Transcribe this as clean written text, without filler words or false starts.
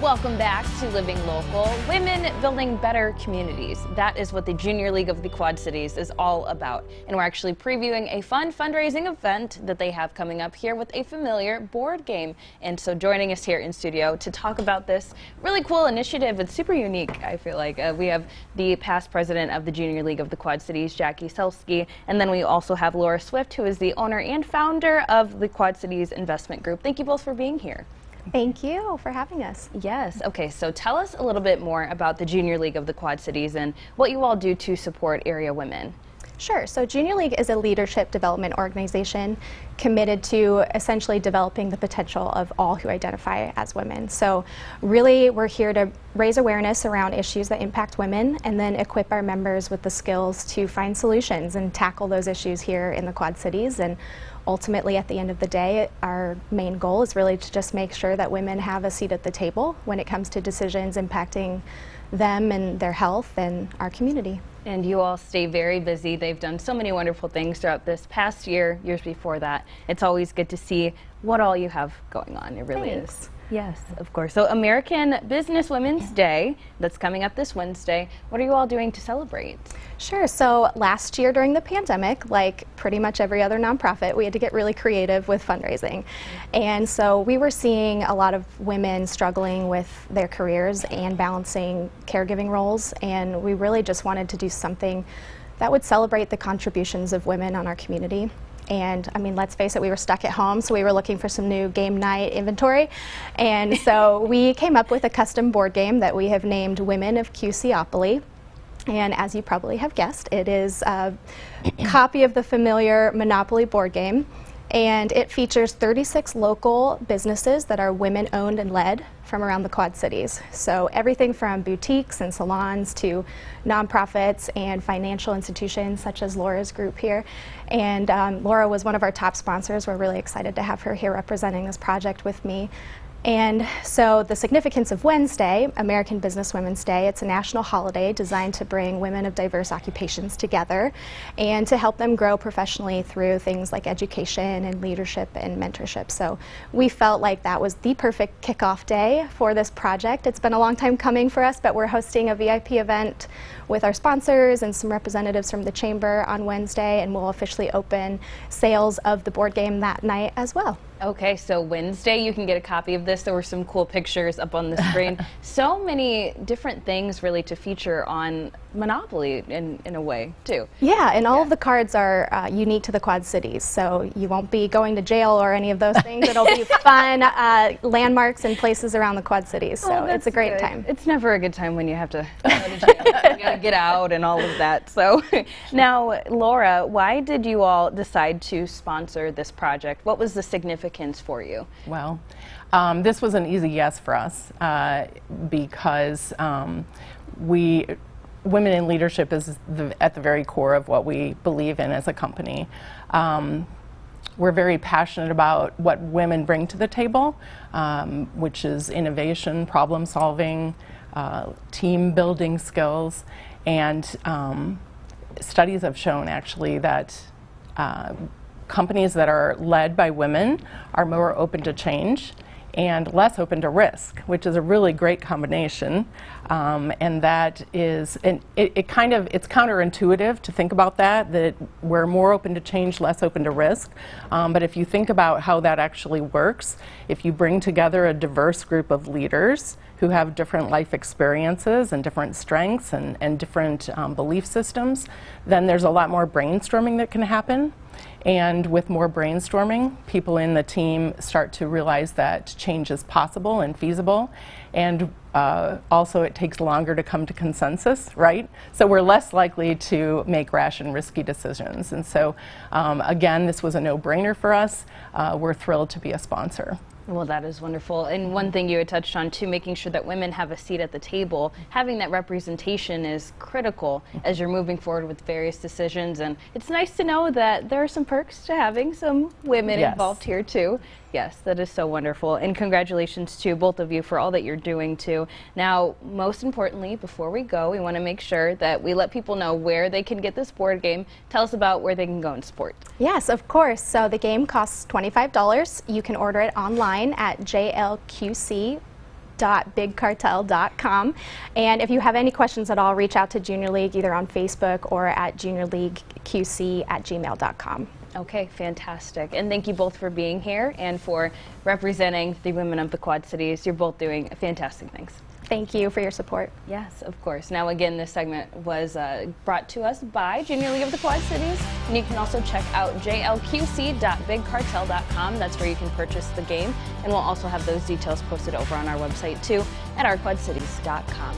Welcome back to Living Local. Women building better communities. That is what the Junior League of the Quad Cities is all about. And we're actually previewing a fun fundraising event that they have coming up here with a familiar board game. And so joining us here in studio to talk about this really cool initiative, it's super unique, I feel like. We have the past president of the Junior League of the Quad Cities, Jackie Selsky, and then we also have Laura Swift, who is the owner and founder of the Quad Cities Investment Group. Thank you both for being here. Thank you for having us. Yes. Okay, so tell us a little bit more about the Junior League of the Quad Cities and what you all do to support area women. Sure. So Junior League is a leadership development organization committed to essentially developing the potential of all who identify as women. So really we're here to raise awareness around issues that impact women and then equip our members with the skills to find solutions and tackle those issues here in the Quad Cities. And ultimately, at the end of the day, our main goal is really to just make sure that women have a seat at the table when it comes to decisions impacting them and their health and our community. And you all stay very busy. They've done so many wonderful things throughout this past year, years before that. It's always good to see what all you have going on. It really is. Yes, of course. So American Business Women's Day, that's coming up this Wednesday. What are you all doing to celebrate? Sure. So last year during the pandemic, like pretty much every other nonprofit, we had to get really creative with fundraising. And so we were seeing a lot of women struggling with their careers and balancing caregiving roles. And we really just wanted to do something that would celebrate the contributions of women on our community. And I mean, let's face it, we were stuck at home, so we were looking for some new game night inventory. And so we came up with a custom board game that we have named Women of QCopoly. And as you probably have guessed, it is a copy of the familiar Monopoly board game. And it features 36 local businesses that are women-owned and led from around the Quad Cities. So everything from boutiques and salons to nonprofits and financial institutions such as Laura's group here. And Laura was one of our top sponsors. We're really excited to have her here representing this project with me. And so the significance of Wednesday, American Business Women's Day, it's a national holiday designed to bring women of diverse occupations together and to help them grow professionally through things like education and leadership and mentorship. So we felt like that was the perfect kickoff day for this project. It's been a long time coming for us, but we're hosting a VIP event with our sponsors and some representatives from the Chamber on Wednesday, and we'll officially open sales of the board game that night as well. Okay, so Wednesday you can get a copy of this. There were some cool pictures up on the screen. So many different things really to feature on Monopoly in a way, too. Yeah, and all of the cards are unique to the Quad Cities, so you won't be going to jail or any of those things. It'll be fun landmarks and places around the Quad Cities, so it's a great time. It's never a good time when you have to go to jail. You gotta get out and all of that. So now, Laura, why did you all decide to sponsor this project? What was the significance for you? Well, this was an easy yes for us because women in leadership is at the very core of what we believe in as a company. We're very passionate about what women bring to the table, which is innovation, problem solving, team building skills, and studies have shown actually that companies that are led by women are more open to change and less open to risk, which is a really great combination. And that is, it's counterintuitive to think about that we're more open to change, less open to risk. But if you think about how that actually works, if you bring together a diverse group of leaders who have different life experiences and different strengths and different belief systems, then there's a lot more brainstorming that can happen. And with more brainstorming, people in the team start to realize that change is possible and feasible. And also it takes longer to come to consensus, right? So we're less likely to make rash and risky decisions. And so again, this was a no-brainer for us. We're thrilled to be a sponsor. Well, that is wonderful. And one thing you had touched on too, making sure that women have a seat at the table, having that representation is critical as you're moving forward with various decisions. And it's nice to know that there are some perks to having some women involved here too. Yes, that is so wonderful. And congratulations to both of you for all that you're doing too. Now, most importantly, before we go, we want to make sure that we let people know where they can get this board game. Tell us about where they can go and support. Yes, of course. So the game costs $25. You can order it online at jlqc.com. juniorleague.bigcartel.com. And if you have any questions at all, reach out to Junior League either on Facebook or at juniorleagueqc@gmail.com. Okay, fantastic. And thank you both for being here and for representing the women of the Quad Cities. You're both doing fantastic things. Thank you for your support. Yes, of course. Now, again, this segment was brought to us by Junior League of the Quad Cities. And you can also check out jlqc.bigcartel.com. That's where you can purchase the game. And we'll also have those details posted over on our website, too, at ourquadcities.com.